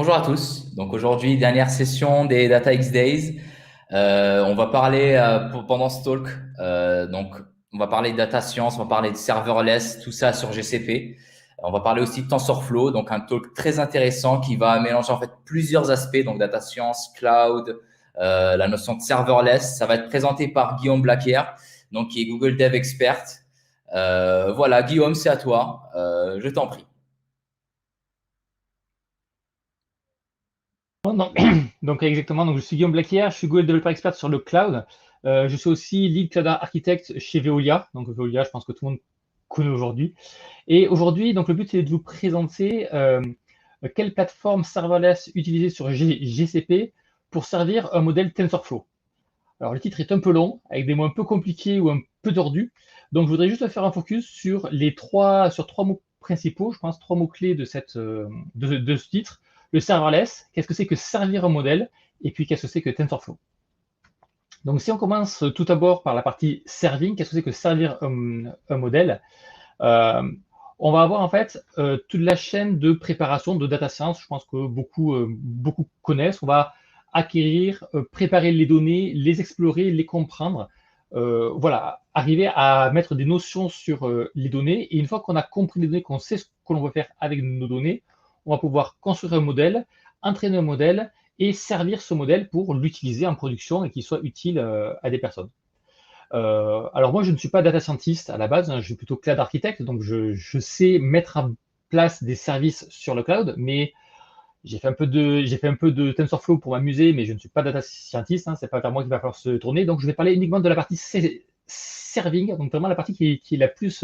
Bonjour à tous. Donc aujourd'hui, dernière session des Data X Days. On va parler pendant ce talk. Donc on va parler de data science, on va parler de serverless, tout ça sur GCP. On va parler aussi de TensorFlow, donc un talk très intéressant qui va mélanger en fait plusieurs aspects, donc data science, cloud, la notion de serverless. Ça va être présenté par Guillaume Blaquière, donc qui est Google Dev Expert. Voilà, Guillaume, c'est à toi. Je t'en prie. Donc, donc, exactement, donc je suis Guillaume Blaquière, je suis Google Developer Expert sur le cloud. Je suis aussi Lead Cloud Architect chez Veolia. Donc Veolia, je pense que tout le monde connaît aujourd'hui. Et aujourd'hui, donc le but c'est de vous présenter quelle plateforme serverless utiliser sur GCP pour servir un modèle TensorFlow. Alors le titre est un peu long, avec des mots un peu compliqués ou un peu tordus. Donc je voudrais juste faire un focus sur sur trois mots principaux, je pense trois mots clés de ce titre. Le serverless, qu'est-ce que c'est que servir un modèle, et puis qu'est-ce que c'est que TensorFlow. Donc si on commence tout d'abord par la partie serving, qu'est-ce que c'est que servir un modèle. Euh, on va avoir en fait toute la chaîne de préparation de data science. Je pense que beaucoup connaissent. On va acquérir, préparer les données, les explorer, les comprendre. Voilà, arriver à mettre des notions sur les données. Et une fois qu'on a compris les données, qu'on sait ce que l'on veut faire avec nos données, on va pouvoir construire un modèle, entraîner un modèle et servir ce modèle pour l'utiliser en production et qu'il soit utile à des personnes. Alors moi, je ne suis pas data scientist à la base, hein, je suis plutôt cloud architecte, donc je sais mettre en place des services sur le cloud, mais j'ai fait un peu de TensorFlow pour m'amuser, mais je ne suis pas data scientist, hein, c'est pas vers moi qu'il va falloir se tourner, donc je vais parler uniquement de la partie serving, donc vraiment la partie qui est la plus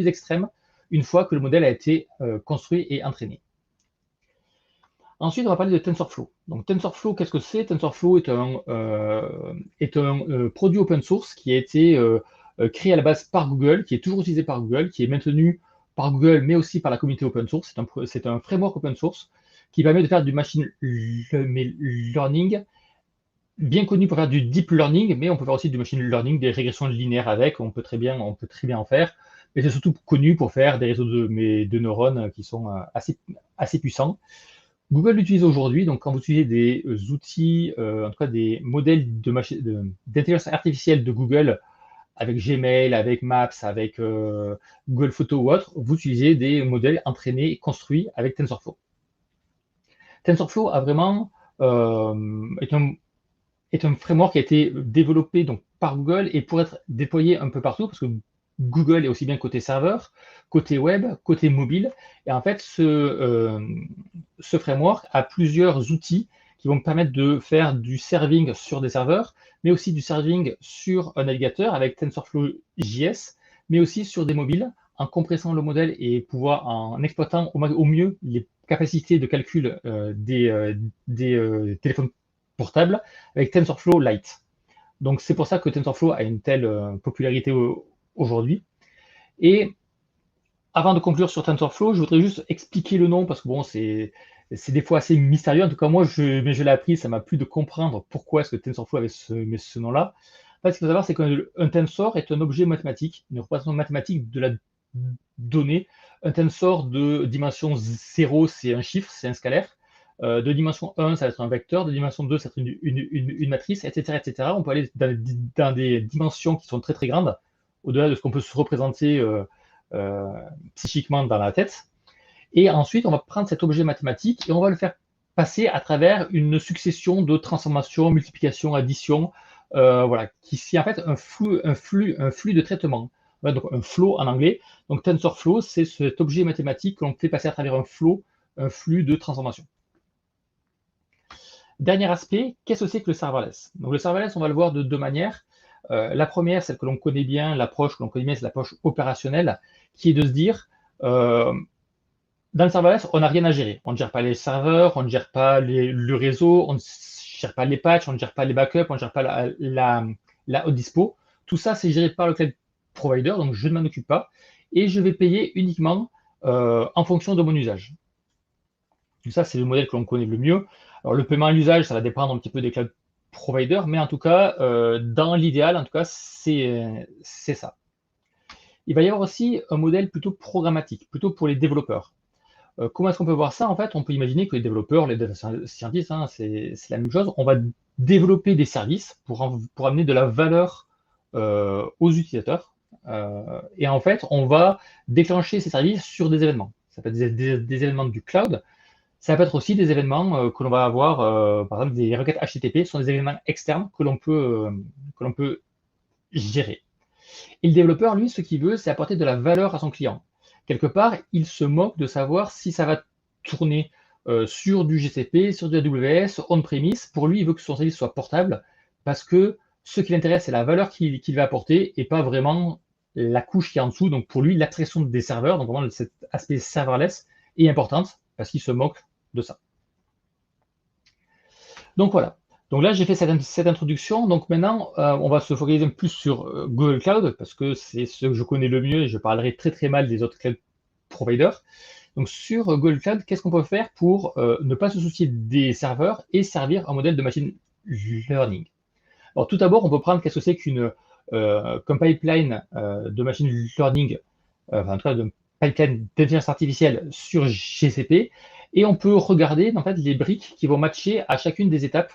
extrême, une fois que le modèle a été construit et entraîné. Ensuite, on va parler de TensorFlow. Donc, TensorFlow, qu'est-ce que c'est? TensorFlow est un produit open source qui a été créé à la base par Google, qui est toujours utilisé par Google, qui est maintenu par Google, mais aussi par la communauté open source. C'est un framework open source qui permet de faire du machine learning, bien connu pour faire du deep learning, mais on peut faire aussi du machine learning, des régressions linéaires avec, on peut très bien en faire. Mais c'est surtout connu pour faire des réseaux de neurones qui sont assez puissants. Google l'utilise aujourd'hui, donc quand vous utilisez des outils, en tout cas des modèles d'intelligence artificielle de Google, avec Gmail, avec Maps, avec Google Photos ou autre, vous utilisez des modèles entraînés et construits avec TensorFlow. TensorFlow a vraiment est un framework qui a été développé donc, par Google et pour être déployé un peu partout, parce que Google est aussi bien côté serveur, côté web, côté mobile. Et en fait, ce framework a plusieurs outils qui vont me permettre de faire du serving sur des serveurs, mais aussi du serving sur un navigateur avec TensorFlow JS, mais aussi sur des mobiles, en compressant le modèle et en exploitant au mieux les capacités de calcul des téléphones portable avec TensorFlow Lite. Donc c'est pour ça que TensorFlow a une telle popularité aujourd'hui. Et avant de conclure sur TensorFlow, je voudrais juste expliquer le nom parce que bon, c'est des fois assez mystérieux. En tout cas, mais je l'ai appris, ça m'a plu de comprendre pourquoi est-ce que TensorFlow avait ce nom-là. En fait, ce qu'il faut savoir, c'est qu'un tensor est un objet mathématique, une représentation mathématique de la donnée. Un tensor de dimension 0, c'est un chiffre, c'est un scalaire. De dimension 1, ça va être un vecteur. De dimension 2, ça va être une matrice, etc., etc. On peut aller dans des dimensions qui sont très, très grandes, au-delà de ce qu'on peut se représenter euh, psychiquement dans la tête. Et ensuite, on va prendre cet objet mathématique et on va le faire passer à travers une succession de transformations, multiplications, additions, voilà, qui est en fait un flux de traitement. Voilà, donc un flow en anglais. Donc TensorFlow, c'est cet objet mathématique que l'on fait passer à travers un flux de transformation. Dernier aspect, qu'est-ce que c'est que le serverless? Donc le serverless, on va le voir de deux manières. La première, celle que l'on connaît bien, l'approche que l'on connaît bien, c'est l'approche opérationnelle, qui est de se dire, dans le serverless, on n'a rien à gérer. On ne gère pas les serveurs, on ne gère pas le réseau, on ne gère pas les patchs, on ne gère pas les backups, on ne gère pas la haute dispo. Tout ça, c'est géré par le cloud provider, donc je ne m'en occupe pas. Et je vais payer uniquement en fonction de mon usage. Donc ça, c'est le modèle que l'on connaît le mieux. Alors, le paiement à l'usage, ça va dépendre un petit peu des cloud providers, mais en tout cas, dans l'idéal, en tout cas, c'est ça. Il va y avoir aussi un modèle plutôt programmatique, plutôt pour les développeurs. Comment est-ce qu'on peut voir ça? En fait, on peut imaginer que les développeurs, les data scientists, hein, c'est la même chose. On va développer des services pour amener de la valeur aux utilisateurs. Et en fait, on va déclencher ces services sur des événements. Ça peut être des événements du cloud. Ça peut être aussi des événements que l'on va avoir, par exemple, des requêtes HTTP sont des événements externes que l'on peut gérer. Et le développeur, lui, ce qu'il veut, c'est apporter de la valeur à son client. Quelque part, il se moque de savoir si ça va tourner sur du GCP, sur du AWS, on-premise. Pour lui, il veut que son service soit portable parce que ce qui l'intéresse, c'est la valeur qu'il va apporter et pas vraiment la couche qui est en dessous. Donc pour lui, l'abstraction des serveurs, donc vraiment cet aspect serverless, est importante parce qu'il se moque de ça. Donc voilà. Donc là, j'ai fait cette introduction. Donc maintenant, on va se focaliser un peu plus sur Google Cloud parce que c'est ce que je connais le mieux et je parlerai très très mal des autres cloud providers. Donc sur Google Cloud, qu'est-ce qu'on peut faire pour ne pas se soucier des serveurs et servir un modèle de machine learning? Alors tout d'abord, on peut prendre qu'est-ce que c'est comme pipeline de machine learning, enfin en tout cas de pipeline d'intelligence artificielle sur GCP, et on peut regarder en fait les briques qui vont matcher à chacune des étapes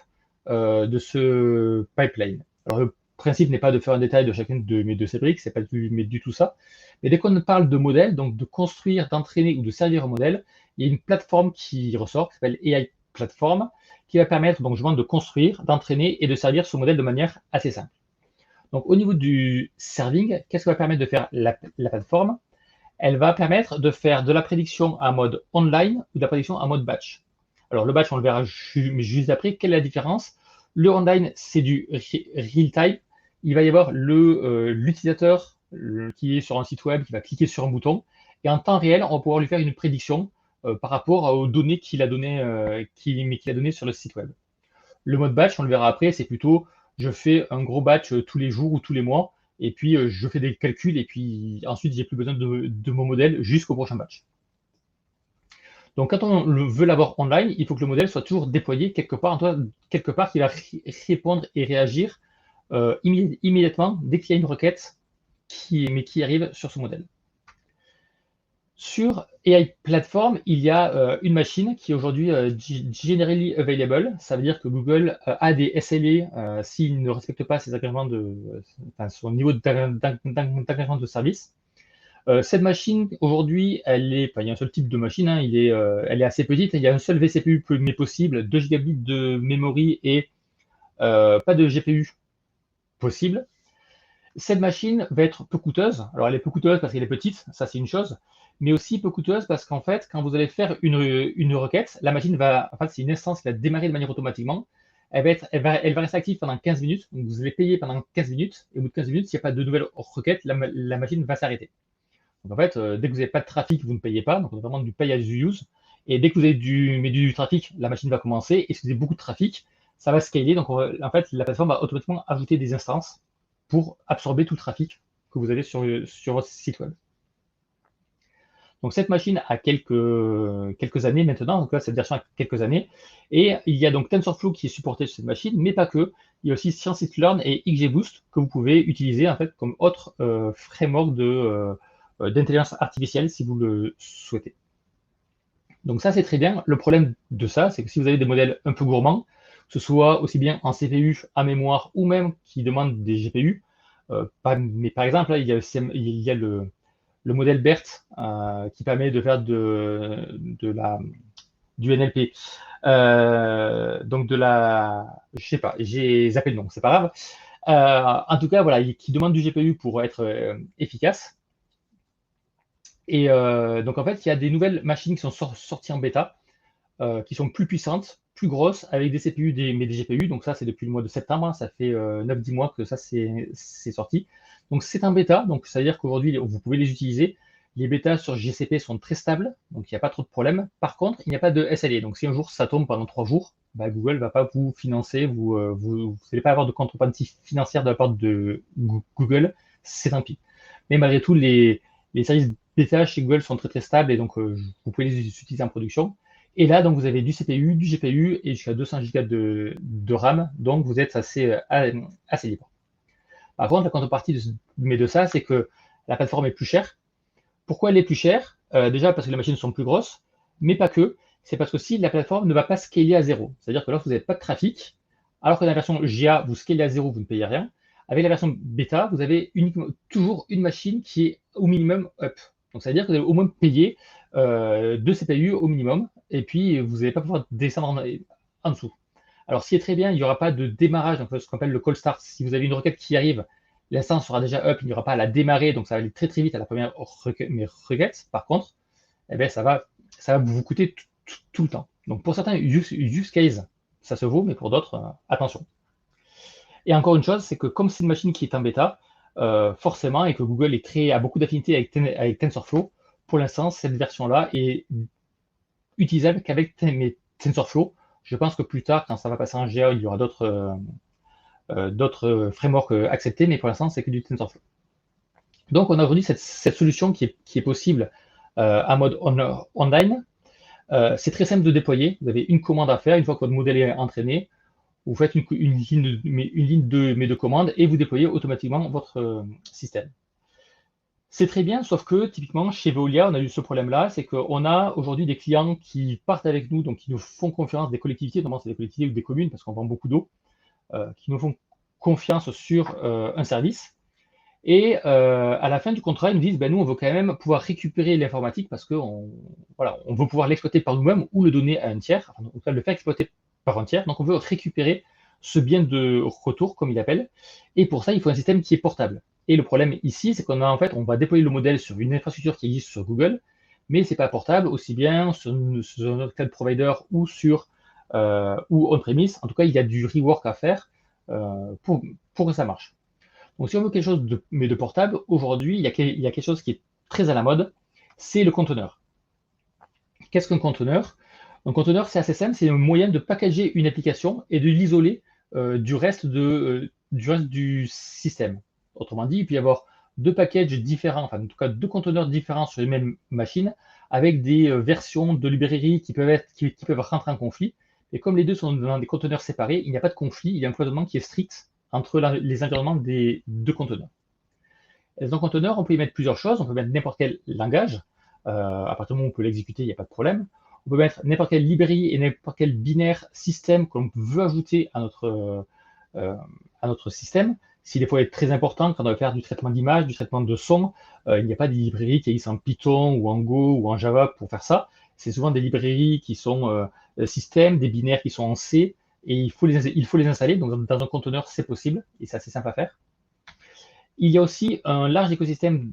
de ce pipeline. Alors le principe n'est pas de faire un détail de chacune de ces briques, c'est pas du tout ça. Mais dès qu'on parle de modèle, donc de construire, d'entraîner ou de servir un modèle, il y a une plateforme qui ressort, qui s'appelle AI Platform, qui va permettre donc justement de construire, d'entraîner et de servir ce modèle de manière assez simple. Donc au niveau du serving, qu'est-ce que va permettre de faire la plateforme? Elle va permettre de faire de la prédiction en mode online ou de la prédiction en mode batch. Alors le batch, on le verra juste après. Quelle est la différence? Le online, c'est du real-time. Il va y avoir l'utilisateur qui est sur un site web, qui va cliquer sur un bouton. Et en temps réel, on va pouvoir lui faire une prédiction par rapport aux données qu'il a données sur le site web. Le mode batch, on le verra après, c'est plutôt je fais un gros batch tous les jours ou tous les mois, et puis je fais des calculs, et puis ensuite j'ai plus besoin de mon modèle jusqu'au prochain batch. Donc quand on veut l'avoir online, il faut que le modèle soit toujours déployé quelque part, quelque part qui va répondre et réagir immédiatement dès qu'il y a une requête qui arrive sur ce modèle. Sur AI Platform, il y a une machine qui est aujourd'hui generally available. Ça veut dire que Google a des SLA s'il ne respecte pas ses agréments son niveau d'agrément de service. Cette machine, aujourd'hui, il y a un seul type de machine, hein, elle est assez petite. Il y a un seul vCPU mais possible, 2 gigabits de mémoire et pas de GPU possible. Cette machine va être peu coûteuse. Alors, elle est peu coûteuse parce qu'elle est petite, ça c'est une chose, mais aussi peu coûteuse parce qu'en fait, quand vous allez faire une requête, la machine en fait, c'est une instance qui va démarrer de manière automatiquement. Elle va rester active pendant 15 minutes. Donc, vous allez payer pendant 15 minutes. Et au bout de 15 minutes, s'il n'y a pas de nouvelles requêtes, la machine va s'arrêter. Donc, en fait, dès que vous n'avez pas de trafic, vous ne payez pas. Donc, on a vraiment du pay as you use. Et dès que vous avez du trafic, la machine va commencer. Et si vous avez beaucoup de trafic, ça va scaler. Donc, en fait, la plateforme va automatiquement ajouter des instances pour absorber tout le trafic que vous avez sur votre site web. Donc cette machine a quelques années maintenant, donc là cette version a quelques années, et il y a donc TensorFlow qui est supporté sur cette machine, mais pas que. Il y a aussi Scikit-learn et XGBoost que vous pouvez utiliser en fait comme autre framework d'intelligence artificielle si vous le souhaitez. Donc ça c'est très bien. Le problème de ça, c'est que si vous avez des modèles un peu gourmands, que ce soit aussi bien en CPU, en mémoire ou même qui demandent des GPU, mais par exemple là, il y a le modèle BERT qui permet de faire du NLP. Donc je sais pas, j'ai zappé le nom, c'est pas grave. En tout cas, voilà, qui demande du GPU pour être efficace. Et donc en fait, il y a des nouvelles machines qui sont sorties en bêta, qui sont plus puissantes, plus grosses, avec des CPU, mais des GPU. Donc ça, c'est depuis le mois de septembre, hein, ça fait 9-10 mois que ça c'est sorti. Donc c'est un bêta, donc ça veut dire qu'aujourd'hui, vous pouvez les utiliser. Les bêtas sur GCP sont très stables, donc il n'y a pas trop de problèmes. Par contre, il n'y a pas de SLA. Donc si un jour ça tombe pendant 3 jours, bah, Google ne va pas vous financer, vous n'allez pas avoir de contrepartie financière de la part de Google, c'est tant pis. Mais malgré tout, les services bêta chez Google sont très très stables et donc vous pouvez les utiliser en production. Et là, donc vous avez du CPU, du GPU et jusqu'à 200 Go de RAM, donc vous êtes assez libre. Par contre, la contrepartie de ça, c'est que la plateforme est plus chère. Pourquoi elle est plus chère? Déjà parce que les machines sont plus grosses, mais pas que. C'est parce que si la plateforme ne va pas scaler à zéro, c'est-à-dire que lorsque vous n'avez pas de trafic, alors que dans la version GA, vous scalez à zéro, vous ne payez rien. Avec la version bêta, vous avez uniquement, toujours une machine qui est au minimum up. Donc, ça veut dire que vous allez au moins payer 2 CPU au minimum, et puis vous n'allez pas pouvoir descendre en dessous. Alors, ce qui est très bien, il n'y aura pas de démarrage, donc ce qu'on appelle le call start. Si vous avez une requête qui arrive, l'instance sera déjà up, il n'y aura pas à la démarrer, donc ça va aller très très vite à la première requête. Par contre, eh bien, ça va vous coûter tout le temps. Donc, pour certains use cases, ça se vaut, mais pour d'autres, attention. Et encore une chose, c'est que comme c'est une machine qui est en bêta, forcément, et que Google a beaucoup d'affinités avec TensorFlow, pour l'instant, cette version-là est utilisable qu'avec TensorFlow. Je pense que plus tard, quand ça va passer en GA, il y aura d'autres frameworks acceptés, mais pour l'instant, c'est que du TensorFlow. Donc, on a aujourd'hui cette solution qui est possible en mode online. C'est très simple de déployer. Vous avez une commande à faire. Une fois que votre modèle est entraîné, vous faites une ligne de commande et vous déployez automatiquement votre système. C'est très bien, sauf que typiquement chez Veolia, on a eu ce problème-là, c'est qu'on a aujourd'hui des clients qui partent avec nous, donc qui nous font confiance, des collectivités, notamment c'est des collectivités ou des communes, parce qu'on vend beaucoup d'eau, qui nous font confiance sur un service. Et à la fin du contrat, ils nous disent, ben, nous, on veut quand même pouvoir récupérer l'informatique parce qu'on on veut pouvoir l'exploiter par nous-mêmes ou le donner à un tiers, enfin, en tout cas, le faire exploiter par un tiers. Donc, on veut récupérer ce bien de retour, comme il appelle. Et pour ça, il faut un système qui est portable. Et le problème ici, c'est qu'on a en fait, on va déployer le modèle sur une infrastructure qui existe sur Google, mais c'est pas portable aussi bien sur notre cloud provider ou ou on-premise. En tout cas, il y a du rework à faire pour que ça marche. Donc, si on veut quelque chose de portable, aujourd'hui, il y a quelque chose qui est très à la mode, c'est le conteneur. Qu'est-ce qu'un conteneur? Un conteneur, c'est assez simple, c'est un moyen de packager une application et de l'isoler du reste du système. Autrement dit, il peut y avoir 2 packages différents, enfin en tout cas 2 conteneurs différents sur les mêmes machines, avec des versions de librairies qui peuvent rentrer en conflit. Et comme les deux sont dans des conteneurs séparés, il n'y a pas de conflit, il y a un cloisonnement qui est strict entre les environnements des 2 conteneurs. Et dans un conteneur, on peut y mettre plusieurs choses. On peut mettre n'importe quel langage. À partir du moment où on peut l'exécuter, il n'y a pas de problème. On peut mettre n'importe quelle librairie et n'importe quel binaire système qu'on veut ajouter à notre système. Si des fois il est très important, quand on va faire du traitement d'image, du traitement de son, il n'y a pas des librairies qui existent en Python ou en Go ou en Java pour faire ça. C'est souvent des librairies qui sont système, des binaires qui sont en C, et il faut les installer. Donc dans un conteneur, c'est possible, et c'est assez simple à faire. Il y a aussi un large écosystème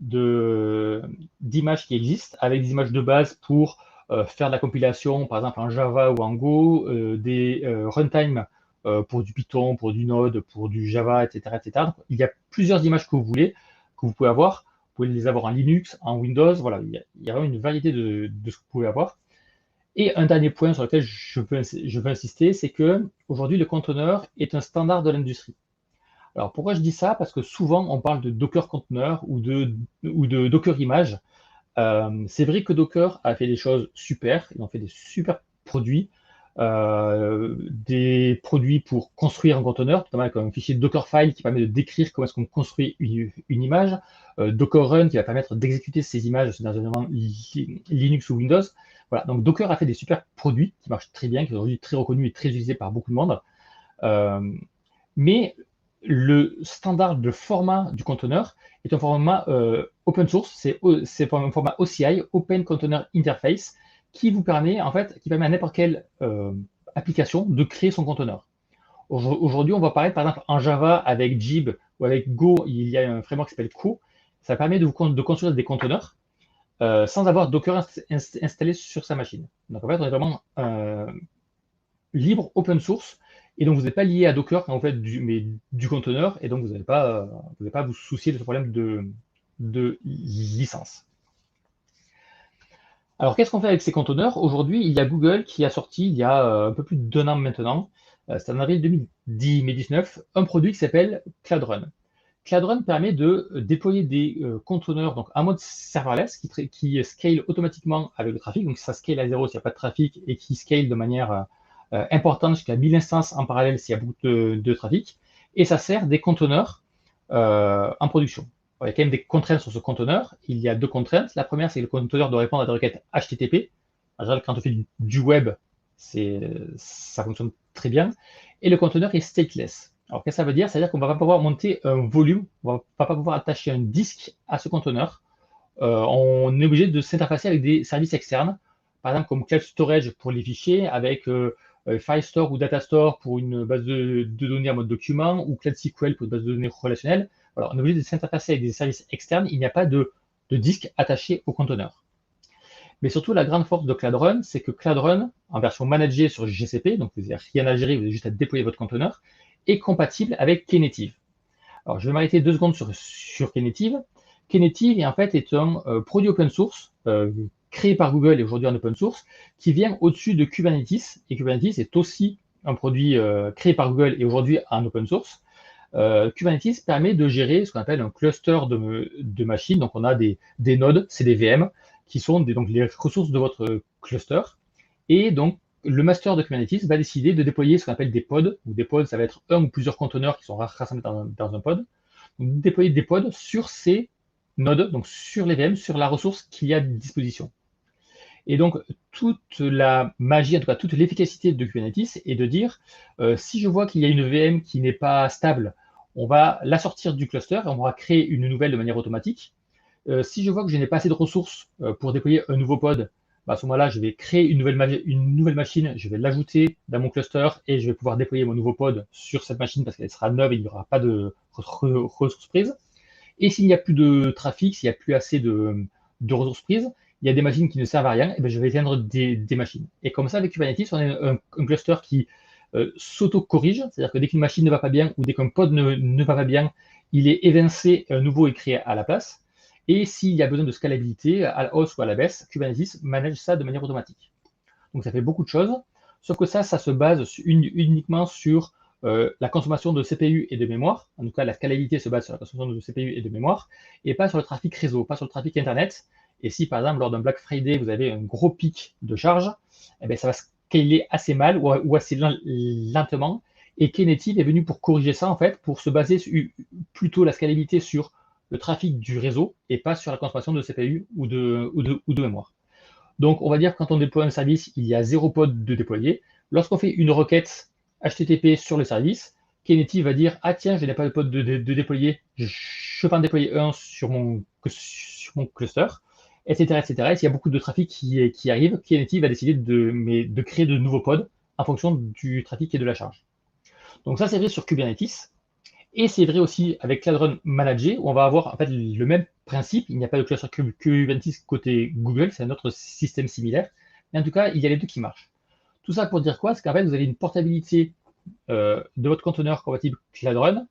d'images qui existe, avec des images de base pour faire de la compilation, par exemple en Java ou en Go, des runtime pour du Python, pour du Node, pour du Java, etc., etc. Donc, il y a plusieurs images que vous voulez, que vous pouvez avoir. Vous pouvez les avoir en Linux, en Windows. Voilà, il y a vraiment une variété de ce que vous pouvez avoir. Et un dernier point sur lequel je veux insister, c'est que aujourd'hui le conteneur est un standard de l'industrie. Alors pourquoi je dis ça? Parce que souvent on parle de Docker conteneur ou de Docker image. C'est vrai que Docker a fait des choses super, ils ont fait des super produits, des produits pour construire un conteneur, notamment avec un fichier Dockerfile qui permet de décrire comment est-ce qu'on construit une image, Docker Run qui va permettre d'exécuter ces images dans un environnement Linux ou Windows. Voilà, donc Docker a fait des super produits qui marchent très bien, qui sont aujourd'hui très reconnus et très utilisés par beaucoup de monde. Mais le standard de format du conteneur est un format open source, c'est un format OCI, Open Container Interface, qui permet à n'importe quelle application de créer son conteneur. Aujourd'hui, on va parler par exemple en Java avec Jib ou avec Go, il y a un framework qui s'appelle Co. Ça permet de construire des conteneurs sans avoir Docker installé sur sa machine. Donc en fait, on est vraiment libre, open source, et donc vous n'êtes pas lié à Docker quand vous faites du conteneur, et donc vous n'allez pas vous soucier de ce problème de licence. Alors qu'est-ce qu'on fait avec ces conteneurs? Aujourd'hui, il y a Google qui a sorti, il y a un peu plus d'1 an maintenant, c'est en avril 2019, un produit qui s'appelle Cloud Run. Cloud Run permet de déployer des conteneurs donc en mode serverless qui scale automatiquement avec le trafic. Donc ça scale à zéro s'il n'y a pas de trafic et qui scale de manière importante jusqu'à 1000 instances en parallèle s'il y a beaucoup de trafic. Et ça sert des conteneurs en production. Il y a quand même des contraintes sur ce conteneur. Il y a 2 contraintes. La première, c'est que le conteneur doit répondre à des requêtes HTTP. En général, quand on fait du web, ça fonctionne très bien. Et le conteneur est stateless. Alors, qu'est-ce que ça veut dire? C'est-à-dire qu'on ne va pas pouvoir monter un volume, on ne va pas pouvoir attacher un disque à ce conteneur. On est obligé de s'interfacer avec des services externes, par exemple comme Cloud Storage pour les fichiers, avec Firestore ou Datastore pour une base de données en mode document, ou Cloud SQL pour une base de données relationnelle. Alors, on est obligé de s'interfacer avec des services externes. Il n'y a pas de disque attaché au conteneur. Mais surtout, la grande force de Cloud Run, c'est que Cloud Run, en version managée sur GCP, donc vous n'avez rien à gérer, vous avez juste à déployer votre conteneur, est compatible avec Knative. Alors, je vais m'arrêter 2 secondes sur Knative. Knative, en fait, est un produit open source, créé par Google et aujourd'hui en open source, qui vient au-dessus de Kubernetes. Et Kubernetes est aussi un produit créé par Google et aujourd'hui en open source. Kubernetes permet de gérer ce qu'on appelle un cluster de machines. Donc, on a des nodes, c'est des VM, qui sont donc les ressources de votre cluster. Et donc, le master de Kubernetes va décider de déployer ce qu'on appelle des pods. Ou des pods, ça va être un ou plusieurs conteneurs qui sont rassemblés dans un pod. Donc, déployer des pods sur ces nodes, donc sur les VM, sur la ressource qu'il y a à disposition. Et donc, toute la magie, en tout cas toute l'efficacité de Kubernetes est de dire, si je vois qu'il y a une VM qui n'est pas stable, on va la sortir du cluster et on va créer une nouvelle de manière automatique. Si je vois que je n'ai pas assez de ressources pour déployer un nouveau pod, à ce moment-là, je vais créer une nouvelle machine, je vais l'ajouter dans mon cluster et je vais pouvoir déployer mon nouveau pod sur cette machine parce qu'elle sera neuve et il n'y aura pas de ressources prises. Et s'il n'y a plus de trafic, s'il n'y a plus assez de ressources prises, il y a des machines qui ne servent à rien, et bien je vais éteindre des machines. Et comme ça, avec Kubernetes, on a un cluster qui s'auto-corrige, c'est-à-dire que dès qu'une machine ne va pas bien ou dès qu'un pod ne va pas bien, il est évincé, un nouveau est créé à la place. Et s'il y a besoin de scalabilité, à la hausse ou à la baisse, Kubernetes manage ça de manière automatique. Donc ça fait beaucoup de choses, sauf que ça se base uniquement sur la consommation de CPU et de mémoire. En tout cas, la scalabilité se base sur la consommation de CPU et de mémoire, et pas sur le trafic réseau, pas sur le trafic Internet. Et si, par exemple, lors d'un Black Friday, vous avez un gros pic de charge, eh bien, ça va scaler assez mal ou assez lentement. Et Knative est venu pour corriger ça, en fait, pour se baser plutôt la scalabilité sur le trafic du réseau et pas sur la consommation de CPU ou de mémoire. Donc, on va dire que quand on déploie un service, il y a 0 pod de déployer. Lorsqu'on fait une requête HTTP sur le service, Knative va dire « Ah tiens, je n'ai pas de pod de déployer, je peux en déployer un sur mon cluster », etc. etc. Et s'il y a beaucoup de trafic qui arrive, Knative va décider de créer de nouveaux pods en fonction du trafic et de la charge. Donc ça, c'est vrai sur Kubernetes. Et c'est vrai aussi avec Cloud Run Manager, où on va avoir en fait le même principe. Il n'y a pas de cluster Kubernetes côté Google, c'est un autre système similaire. Mais en tout cas, il y a les deux qui marchent. Tout ça pour dire quoi? C'est qu'en fait, vous avez une portabilité de votre conteneur compatible Cloud Run.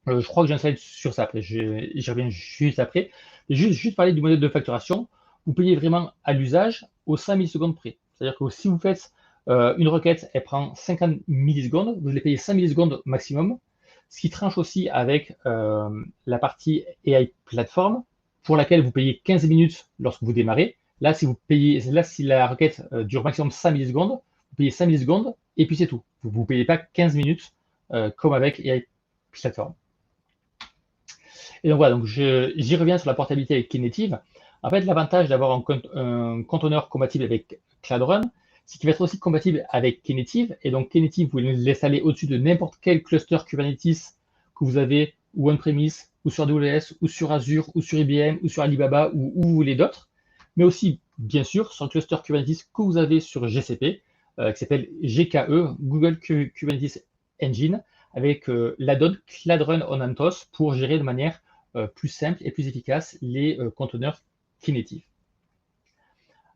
Je crois que j'ai un slide sur ça après, j'y reviens juste après. Juste parler du modèle de facturation. Vous payez vraiment à l'usage aux 5 millisecondes près. C'est-à-dire que si vous faites une requête, elle prend 50 millisecondes, vous allez payer 5 millisecondes maximum. Ce qui tranche aussi avec la partie AI Platform, pour laquelle vous payez 15 minutes lorsque vous démarrez. Là, si la requête dure maximum 5 millisecondes, vous payez 5 millisecondes et puis c'est tout. Vous ne payez pas 15 minutes comme avec AI Platform. Et donc voilà, donc j'y reviens sur la portabilité avec Knative. En fait, l'avantage d'avoir un conteneur compatible avec Cloud Run, c'est qu'il va être aussi compatible avec Knative. Et donc Knative, vous l'installez au-dessus de n'importe quel cluster Kubernetes que vous avez, ou on-premise, ou sur AWS, ou sur Azure, ou sur IBM, ou sur Alibaba, ou où vous voulez d'autres. Mais aussi, bien sûr, sur le cluster Kubernetes que vous avez sur GCP, qui s'appelle GKE, Google Kubernetes Engine, avec l'add-on Cloud Run on CentOS pour gérer de manière plus simple et plus efficace les conteneurs Knative.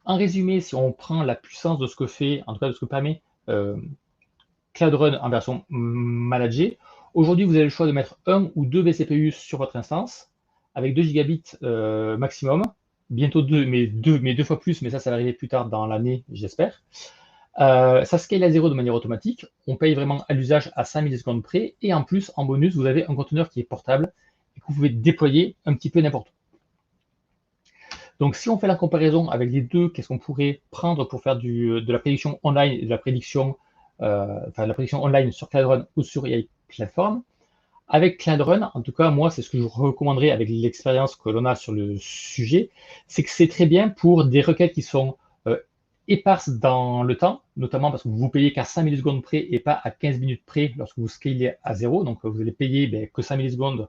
En résumé, si on prend la puissance de ce que fait, en tout cas de ce que permet Cloud Run en version managée, aujourd'hui vous avez le choix de mettre 1 ou 2 vCPU sur votre instance avec 2 gigabits maximum, bientôt 2, mais 2 fois plus, mais ça va arriver plus tard dans l'année, j'espère. Ça scale à 0 de manière automatique, on paye vraiment à l'usage à 5 millisecondes près, et en plus, en bonus, vous avez un conteneur qui est portable et que vous pouvez déployer un petit peu n'importe où. Donc si on fait la comparaison avec les deux, qu'est-ce qu'on pourrait prendre pour faire de la prédiction online et de la prédiction, online sur Cloud Run ou sur AI Platform? Avec Cloud Run, en tout cas, moi, c'est ce que je recommanderais avec l'expérience que l'on a sur le sujet, c'est que c'est très bien pour des requêtes qui sont éparse dans le temps, notamment parce que vous payez qu'à 5 millisecondes près et pas à 15 minutes près lorsque vous scalez à 0. Donc vous allez payer que 5 millisecondes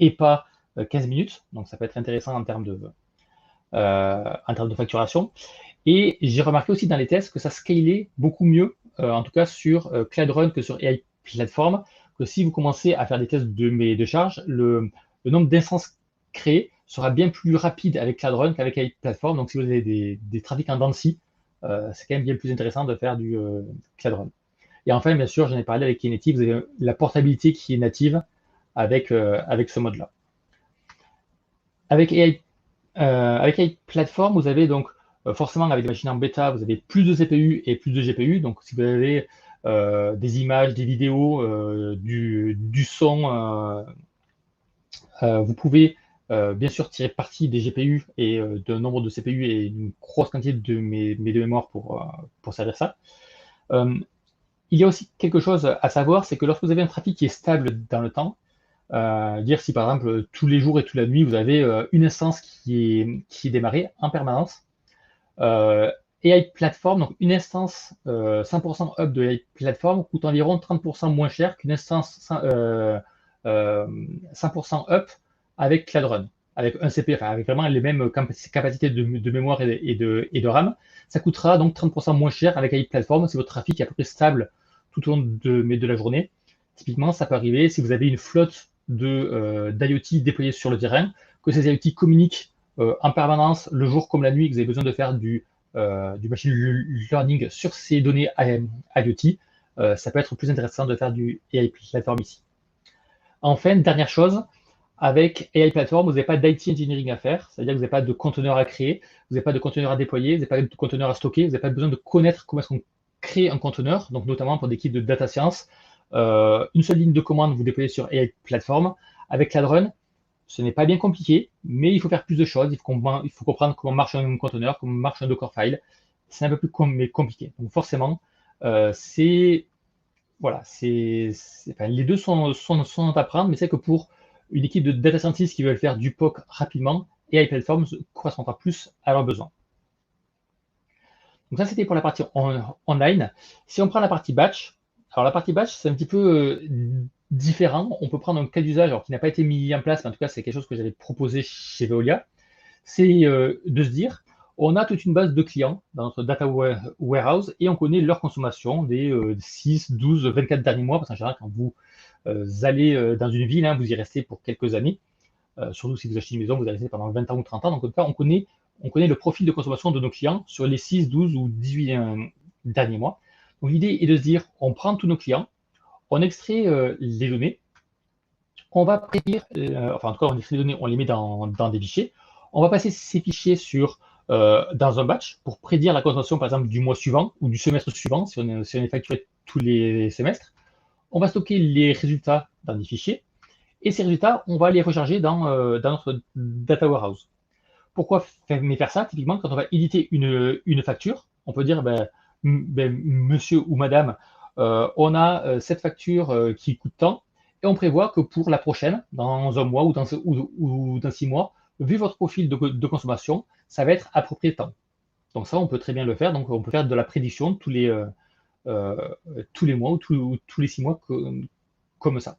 et pas 15 minutes. Donc ça peut être intéressant en termes de facturation. Et j'ai remarqué aussi dans les tests que ça scalait beaucoup mieux, en tout cas sur Cloud Run que sur AI Platform, que si vous commencez à faire des tests de charge, le nombre d'instances créées sera bien plus rapide avec Cloud Run qu'avec AI Platform. Donc si vous avez des trafics en dents de scie, c'est quand même bien plus intéressant de faire du Cloud Run. Et enfin, bien sûr, j'en ai parlé avec Kinetic, vous avez la portabilité qui est native avec ce mode-là. Avec AI Platform, vous avez donc forcément avec des machines en bêta, vous avez plus de CPU et plus de GPU. Donc si vous avez des images, des vidéos, du son, vous pouvez bien sûr tirer parti des GPU et d'un nombre de CPU et une grosse quantité de mémoire pour servir ça. Il y a aussi quelque chose à savoir, c'est que lorsque vous avez un trafic qui est stable dans le temps, dire si par exemple tous les jours et toute la nuit vous avez une instance qui est démarrée en permanence, AI Platform, donc une instance 100% up de AI Platform coûte environ 30% moins cher qu'une instance 100% up avec Cloud Run, avec un CPU, enfin avec vraiment les mêmes capacités de mémoire et de RAM. Ça coûtera donc 30% moins cher avec AI Platform si votre trafic est à peu près stable tout au long de la journée. Typiquement, ça peut arriver si vous avez une flotte d'IoT déployés sur le terrain, que ces IoT communiquent en permanence, le jour comme la nuit, que vous avez besoin de faire du machine learning sur ces données IoT, ça peut être plus intéressant de faire du AI Platform ici. Enfin, dernière chose, avec AI Platform, vous n'avez pas d'IT engineering à faire, c'est-à-dire que vous n'avez pas de conteneur à créer, vous n'avez pas de conteneur à déployer, vous n'avez pas de conteneur à stocker, vous n'avez pas besoin de connaître comment est-ce qu'on crée un conteneur, donc notamment pour des équipes de data science. Une seule ligne de commande, vous déployez sur AI Platform. Avec Cloud Run, ce n'est pas bien compliqué, mais il faut faire plus de choses. Il faut comprendre comment marche un conteneur, comment marche un Dockerfile. C'est un peu plus compliqué. Donc forcément, voilà, enfin, les deux sont à prendre, mais c'est que pour une équipe de data scientists qui veulent faire du POC rapidement, AI Platform correspondra plus à leurs besoins. Donc ça, c'était pour la partie online. Si on prend la partie batch, alors la partie batch, c'est un petit peu différent. On peut prendre un cas d'usage qui n'a pas été mis en place, mais en tout cas, c'est quelque chose que j'avais proposé chez Veolia. C'est de se dire, on a toute une base de clients dans notre data warehouse et on connaît leur consommation des 6, 12, 24 derniers mois, parce qu'en général, quand vous allez dans une ville, vous y restez pour quelques années. Surtout si vous achetez une maison, vous allez rester pendant 20 ans ou 30 ans. Donc, en tout cas, on connaît le profil de consommation de nos clients sur les 6, 12 ou 18 derniers mois. Donc, l'idée est de se dire, on prend tous nos clients, on extrait les données, on va prédire, enfin, en tout cas, on extrait les données, on les met dans des fichiers. On va passer ces fichiers dans un batch pour prédire la consommation, par exemple, du mois suivant ou du semestre suivant, si on est facturé tous les semestres. On va stocker les résultats dans des fichiers. Et ces résultats, on va les recharger dans notre data warehouse. Pourquoi faire ça? Typiquement, quand on va éditer une facture, on peut dire, monsieur ou madame, on a cette facture qui coûte tant, et on prévoit que pour la prochaine, dans un mois ou dans 6 mois, vu votre profil de consommation, ça va être à peu près tant. Donc ça, on peut très bien le faire. Donc on peut faire de la prédiction tous les mois ou tous les 6 mois comme ça.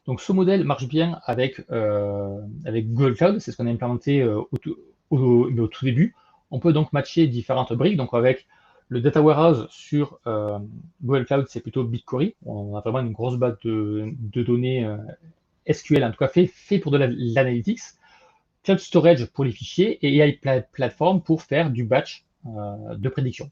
Donc ce modèle marche bien avec Google Cloud, c'est ce qu'on a implémenté au tout début. On peut donc matcher différentes briques. Donc avec le data warehouse sur Google Cloud, c'est plutôt BigQuery. On a vraiment une grosse base de données SQL, en tout cas fait pour de l'analytics. Cloud Storage pour les fichiers et AI Platform pour faire du batch de prédiction.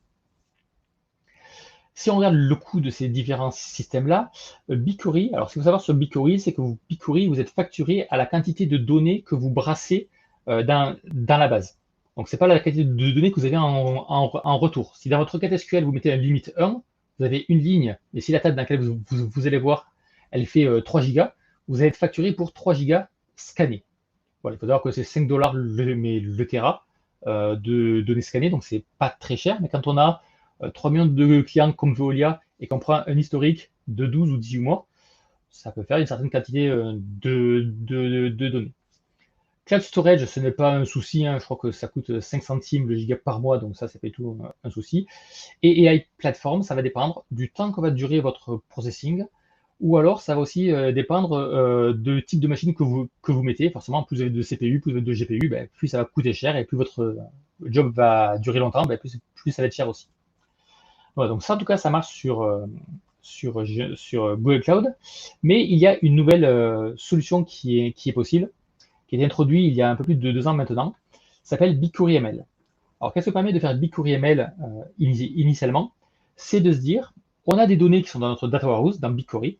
Si on regarde le coût de ces différents systèmes-là, BigQuery, alors ce qu'il faut savoir sur BigQuery, c'est que BigQuery, vous êtes facturé à la quantité de données que vous brassez dans la base. Donc, ce n'est pas la quantité de données que vous avez en retour. Si dans votre requête SQL, vous mettez un limite 1, vous avez une ligne, et si la table dans laquelle vous allez voir, elle fait 3 gigas, vous allez être facturé pour 3 gigas scannés. Voilà, il faut savoir que c'est 5 $ le Tera de données scannées, donc c'est pas très cher, mais quand on a 3 millions de clients comme Veolia et qu'on prend un historique de 12 ou 18 mois, ça peut faire une certaine quantité de données. Cloud storage, ce n'est pas un souci, hein. Je crois que ça coûte 5 centimes le giga par mois, donc ça, c'est pas du tout un souci. Et AI platform, ça va dépendre du temps que va durer votre processing, ou alors ça va aussi dépendre de type de machine que vous mettez. Forcément, plus vous avez de CPU, plus vous avez de GPU, ben, plus ça va coûter cher, et plus votre job va durer longtemps, ben, plus ça va être cher aussi. Voilà, donc ça, en tout cas, ça marche sur Google Cloud. Mais il y a une nouvelle solution qui est possible, qui est introduite il y a un peu plus de 2 ans maintenant, s'appelle BigQuery ML. Alors, qu'est-ce que permet de faire BigQuery ML initialement? C'est de se dire, on a des données qui sont dans notre data warehouse, dans BigQuery,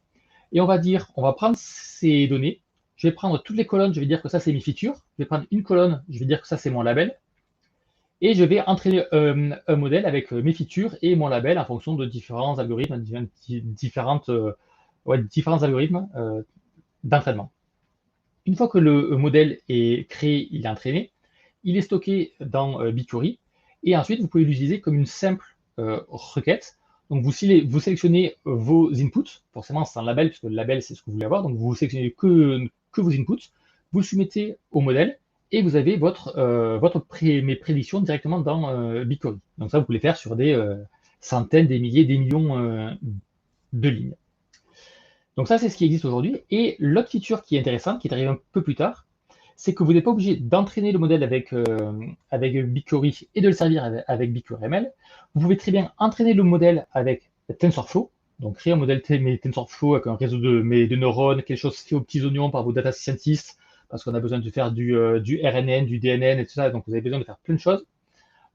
et on va dire, on va prendre ces données, je vais prendre toutes les colonnes, je vais dire que ça c'est mes features, je vais prendre une colonne, je vais dire que ça c'est mon label, et je vais entraîner un modèle avec mes features et mon label en fonction de différents algorithmes, différents algorithmes d'entraînement. Une fois que le modèle est créé, il est entraîné, il est stocké dans BigQuery, et ensuite vous pouvez l'utiliser comme une simple requête. Donc vous sélectionnez vos inputs, forcément sans label, puisque le label c'est ce que vous voulez avoir, donc vous sélectionnez que vos inputs, vous le soumettez au modèle, et vous avez mes prédictions directement dans BigQuery. Donc ça, vous pouvez le faire sur des centaines, des milliers, des millions de lignes. Donc ça, c'est ce qui existe aujourd'hui. Et l'autre feature qui est intéressante, qui est arrivée un peu plus tard, c'est que vous n'êtes pas obligé d'entraîner le modèle avec BigQuery et de le servir avec BigQuery ML. Vous pouvez très bien entraîner le modèle avec TensorFlow, donc créer un modèle TensorFlow avec un réseau de neurones, quelque chose fait aux petits oignons par vos data scientists, parce qu'on a besoin de faire du RNN, du DNN et tout ça, donc vous avez besoin de faire plein de choses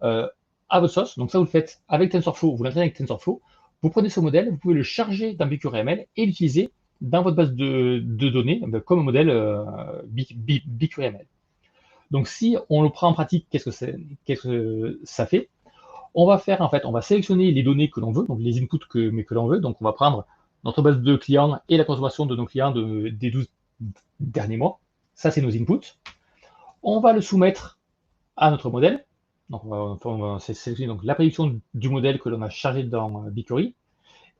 à votre sauce. Donc ça, vous le faites avec TensorFlow, vous l'entraînez avec TensorFlow, vous prenez ce modèle, vous pouvez le charger dans BigQuery ML et l'utiliser dans votre base de données comme un modèle BigQuery ML. Donc si on le prend en pratique, qu'est-ce que ça fait? On va faire, en fait, on va sélectionner les données que l'on veut, donc les inputs que l'on veut. Donc on va prendre notre base de clients et la consommation de nos clients des 12 derniers mois. Ça, c'est nos inputs. On va le soumettre à notre modèle. Donc on va sélectionner donc, la prédiction du modèle que l'on a chargé dans BigQuery.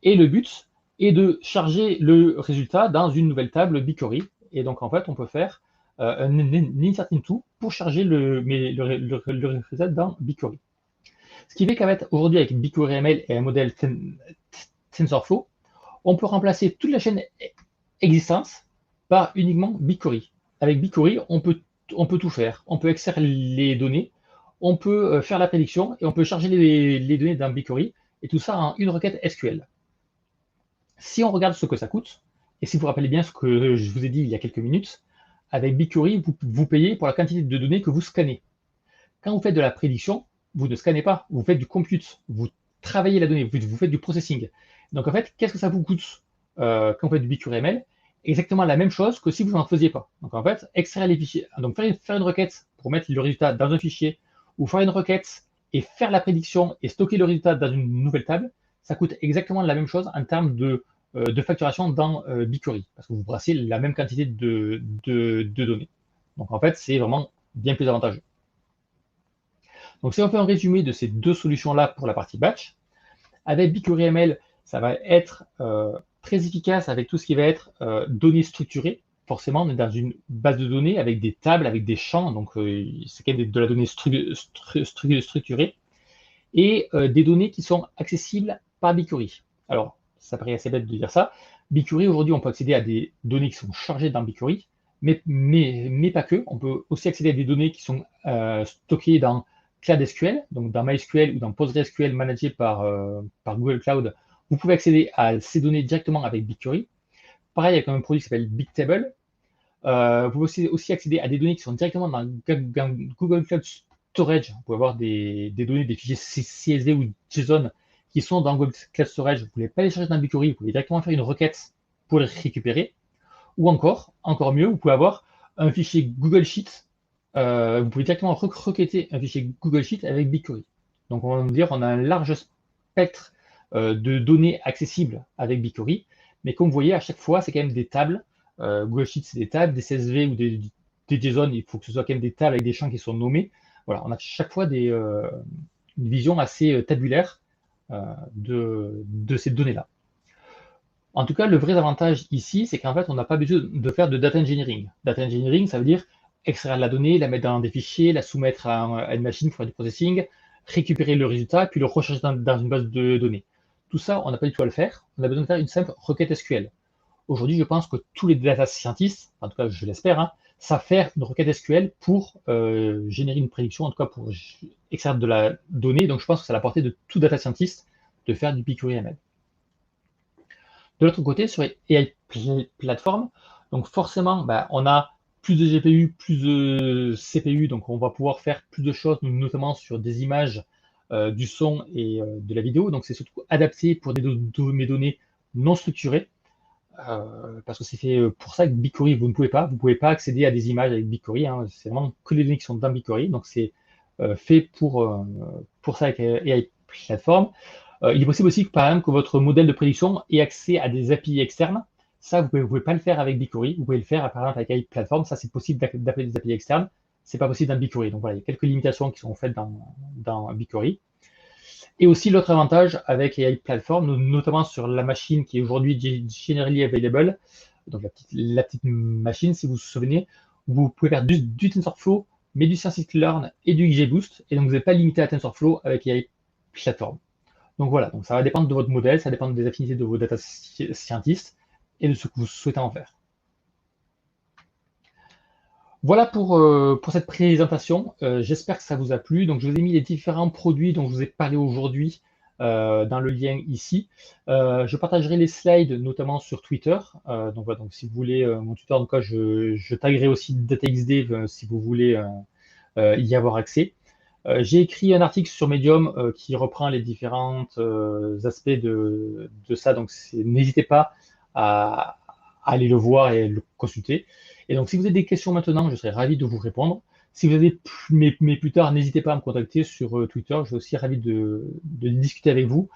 Et le but est de charger le résultat dans une nouvelle table BigQuery. Et donc, en fait, on peut faire un insert into pour charger le résultat dans BigQuery. Ce qui fait qu'en fait, aujourd'hui, avec BigQuery ML et un modèle TensorFlow, on peut remplacer toute la chaîne existence par uniquement BigQuery. Avec BigQuery, on peut tout faire. On peut extraire les données, on peut faire la prédiction et on peut charger les données dans BigQuery, et tout ça en une requête SQL. Si on regarde ce que ça coûte, et si vous vous rappelez bien ce que je vous ai dit il y a quelques minutes, avec BigQuery, vous payez pour la quantité de données que vous scannez. Quand vous faites de la prédiction, vous ne scannez pas, vous faites du compute, vous travaillez la donnée, vous faites du processing. Donc en fait, qu'est-ce que ça vous coûte quand vous faites du BigQuery ML? Exactement la même chose que si vous n'en faisiez pas. Donc en fait, extraire les fichiers, donc faire une requête pour mettre le résultat dans un fichier, ou faire une requête et faire la prédiction et stocker le résultat dans une nouvelle table, ça coûte exactement la même chose en termes de facturation dans BigQuery, parce que vous brassez la même quantité de données. Donc en fait, c'est vraiment bien plus avantageux. Donc si on fait un résumé de ces deux solutions-là pour la partie batch, avec BigQuery ML, ça va être très efficace avec tout ce qui va être données structurées. Forcément, on est dans une base de données avec des tables, avec des champs, donc c'est quand même de la donnée structurée, et des données qui sont accessibles par BigQuery. Alors, ça paraît assez bête de dire ça. BigQuery, aujourd'hui, on peut accéder à des données qui sont chargées dans BigQuery, mais pas que. On peut aussi accéder à des données qui sont stockées dans Cloud SQL, donc dans MySQL ou dans PostgreSQL managé par Google Cloud. Vous pouvez accéder à ces données directement avec BigQuery. Pareil, avec un produit qui s'appelle Bigtable. Vous pouvez aussi accéder à des données qui sont directement dans Google Cloud Storage. Vous pouvez avoir des données, des fichiers CSV ou JSON qui sont dans Google Cloud Storage. Vous ne pouvez pas les charger dans BigQuery, vous pouvez directement faire une requête pour les récupérer. Ou encore mieux, vous pouvez avoir un fichier Google Sheet. Vous pouvez directement requêter un fichier Google Sheet avec BigQuery. Donc on va dire qu'on a un large spectre de données accessibles avec BigQuery. Mais comme vous voyez, à chaque fois, c'est quand même des tables. Google Sheet, c'est des tables, des CSV ou des JSON. Il faut que ce soit quand même des tables avec des champs qui sont nommés. Voilà, on a chaque fois une vision assez tabulaire de ces données-là. En tout cas, le vrai avantage ici, c'est qu'en fait, on n'a pas besoin de faire de data engineering. Data engineering, ça veut dire extraire la donnée, la mettre dans des fichiers, la soumettre à une machine pour faire du processing, récupérer le résultat, puis le recharger dans une base de données. Tout ça, on n'a pas du tout à le faire. On a besoin de faire une simple requête SQL. Aujourd'hui, je pense que tous les data scientists, en tout cas je l'espère, hein, savent faire une requête SQL pour générer une prédiction, en tout cas pour extraire de la donnée. Donc je pense que c'est à la portée de tout data scientist de faire du BigQuery ML. De l'autre côté, sur AI Platform, donc forcément, on a plus de GPU, plus de CPU, donc on va pouvoir faire plus de choses, notamment sur des images, du son et de la vidéo. Donc c'est surtout adapté pour des données non structurées, parce que c'est fait pour ça que BigQuery, vous ne pouvez pas accéder à des images avec BigQuery, hein. C'est vraiment que les données qui sont dans BigQuery, donc c'est fait pour ça avec AI Platform. Il est possible aussi, par exemple, que votre modèle de prédiction ait accès à des API externes. Ça, vous ne pouvez pas le faire avec BigQuery. Vous pouvez le faire, par exemple, avec AI Platform. Ça, c'est possible d'appeler des API externes. C'est pas possible dans BigQuery. Donc voilà, il y a quelques limitations qui sont faites dans BigQuery. Et aussi, l'autre avantage avec AI Platform, notamment sur la machine qui est aujourd'hui generally available, donc la petite machine, si vous vous souvenez, vous pouvez faire du TensorFlow, mais du scikit-learn et du XGBoost. Et donc, vous n'êtes pas limité à TensorFlow avec AI Platform. Donc voilà, donc ça va dépendre de votre modèle, ça dépend des affinités de vos data scientists et de ce que vous souhaitez en faire. Voilà pour cette présentation. J'espère que ça vous a plu. Donc je vous ai mis les différents produits dont je vous ai parlé aujourd'hui dans le lien ici. Je partagerai les slides notamment sur Twitter. Donc voilà, donc si vous voulez mon Twitter, en tout cas, je taguerai aussi DataXD si vous voulez y avoir accès. J'ai écrit un article sur Medium qui reprend les différents aspects de ça, donc n'hésitez pas à aller le voir et le consulter. Et donc, si vous avez des questions maintenant, je serai ravi de vous répondre. Si vous avez mais plus tard, n'hésitez pas à me contacter sur Twitter, je suis aussi ravi de discuter avec vous.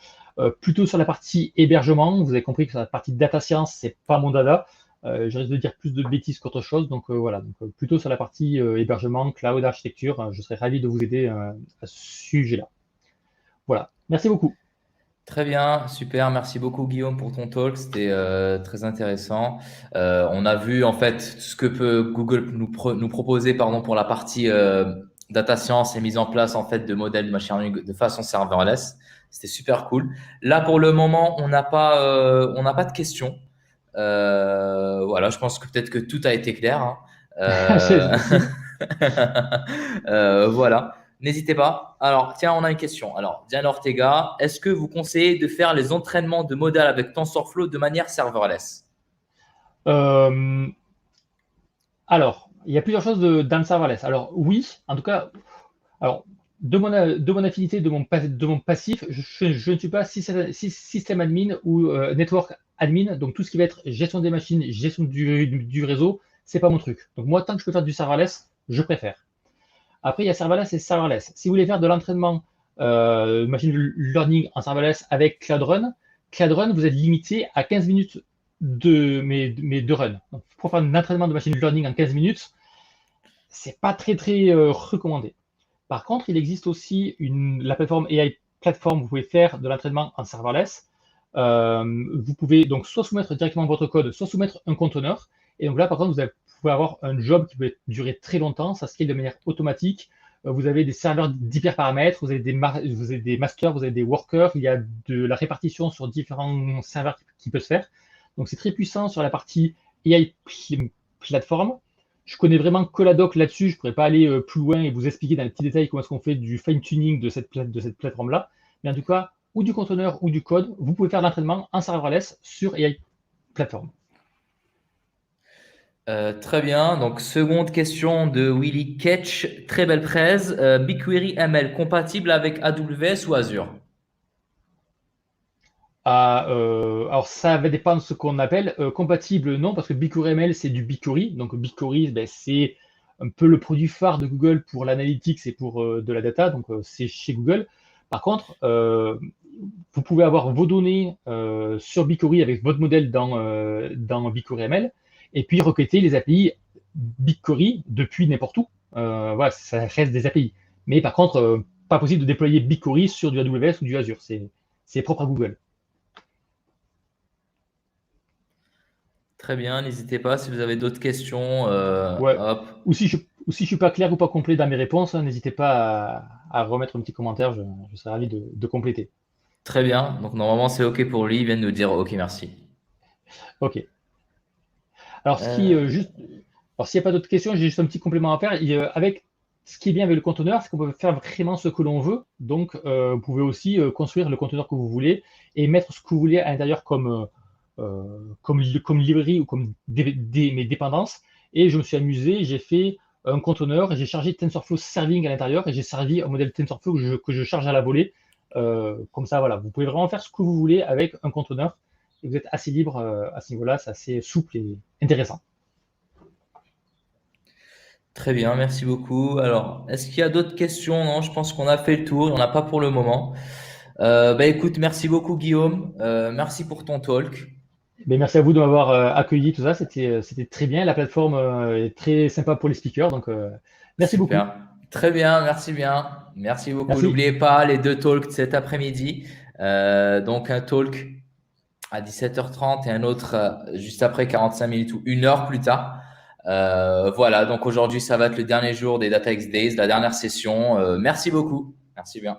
Plutôt sur la partie hébergement, vous avez compris que sur la partie data science, c'est pas mon dada. Je risque de dire plus de bêtises qu'autre chose. Donc voilà, donc, plutôt sur la partie hébergement, cloud, architecture, je serais ravi de vous aider à ce sujet-là. Voilà, merci beaucoup. Très bien, super. Merci beaucoup Guillaume pour ton talk. C'était très intéressant. On a vu en fait ce que peut Google nous proposer pardon, pour la partie data science et mise en place en fait de modèles de machine learning de façon serverless. C'était super cool. Là pour le moment, on n'a pas de questions. Voilà, je pense que peut-être que tout a été clair, hein. Merci. Voilà. N'hésitez pas. Alors, tiens, on a une question. Alors, Diane Ortega, est-ce que vous conseillez de faire les entraînements de modèles avec TensorFlow de manière serverless? Euh, alors, il y a plusieurs choses dans le serverless. Alors oui, en tout cas, alors de mon affinité, de mon passif, je ne suis pas système admin ou network admin, donc tout ce qui va être gestion des machines, gestion du réseau, c'est pas mon truc. Donc moi, tant que je peux faire du serverless, je préfère. Après, il y a serverless et serverless. Si vous voulez faire de l'entraînement machine learning en serverless avec Cloud Run, vous êtes limité à 15 minutes de run. Donc, pour faire un entraînement de machine learning en 15 minutes, c'est pas très recommandé. Par contre, il existe aussi la plateforme AI Platform, vous pouvez faire de l'entraînement en serverless. Vous pouvez donc soit soumettre directement votre code, soit soumettre un conteneur. Et donc là, par contre, pouvez avoir un job qui peut durer très longtemps, ça scale de manière automatique. Vous avez des serveurs d'hyperparamètres, vous avez des masters, vous avez des workers, il y a de la répartition sur différents serveurs qui peut se faire. Donc c'est très puissant sur la partie AI Platform. Je connais vraiment que la doc là-dessus. Je ne pourrais pas aller plus loin et vous expliquer dans les petits détails comment est-ce qu'on fait du fine-tuning de cette plateforme-là. Mais en tout cas, ou du conteneur ou du code, vous pouvez faire de l'entraînement en serverless sur AI Platform. Très bien. Donc, seconde question de Willy Ketch. Très belle presse. BigQuery ML compatible avec AWS ou Azure? Alors ça va dépendre de ce qu'on appelle compatible, non, parce que BigQuery ML c'est du BigQuery. Donc BigQuery, c'est un peu le produit phare de Google pour l'analytics et pour de la data, donc c'est chez Google. Par contre, vous pouvez avoir vos données sur BigQuery avec votre modèle dans BigQuery ML et puis requêter les API BigQuery depuis n'importe où. Voilà, ça reste des API. Mais par contre, pas possible de déployer BigQuery sur du AWS ou du Azure. C'est propre à Google. Très bien. N'hésitez pas si vous avez d'autres questions. Ouais. Hop. Ou si je, ou si je suis pas clair ou pas complet dans mes réponses, hein, n'hésitez pas à remettre un petit commentaire, je serai ravi de compléter. Très bien. Donc, normalement, c'est OK pour lui. Il vient de nous dire OK, merci. Ok. Alors, Euh, alors s'il n'y a pas d'autres questions, j'ai juste un petit complément à faire. Avec ce qui est bien avec le conteneur, c'est qu'on peut faire vraiment ce que l'on veut. Donc, vous pouvez aussi construire le conteneur que vous voulez et mettre ce que vous voulez à l'intérieur comme librairie ou comme mes dépendances. Et je me suis amusé, j'ai fait un conteneur et j'ai chargé TensorFlow Serving à l'intérieur et j'ai servi un modèle TensorFlow que je charge à la volée. Comme ça, voilà, vous pouvez vraiment faire ce que vous voulez avec un conteneur et vous êtes assez libre à ce niveau-là, c'est assez souple et intéressant. Très bien, merci beaucoup. Alors, est-ce qu'il y a d'autres questions? Non, je pense qu'on a fait le tour. Il n'y en a pas pour le moment. Bah, écoute, merci beaucoup, Guillaume. Merci pour ton talk. Mais merci à vous de m'avoir accueilli, tout ça, c'était très bien. La plateforme est très sympa pour les speakers, donc merci beaucoup. Super. Très bien, merci bien. Merci beaucoup. Merci. N'oubliez pas les deux talks cet après-midi. Donc, un talk à 17h30 et un autre juste après 45 minutes ou 1 heure plus tard. Voilà, donc aujourd'hui, ça va être le dernier jour des DataX Days, la dernière session. Merci beaucoup. Merci bien.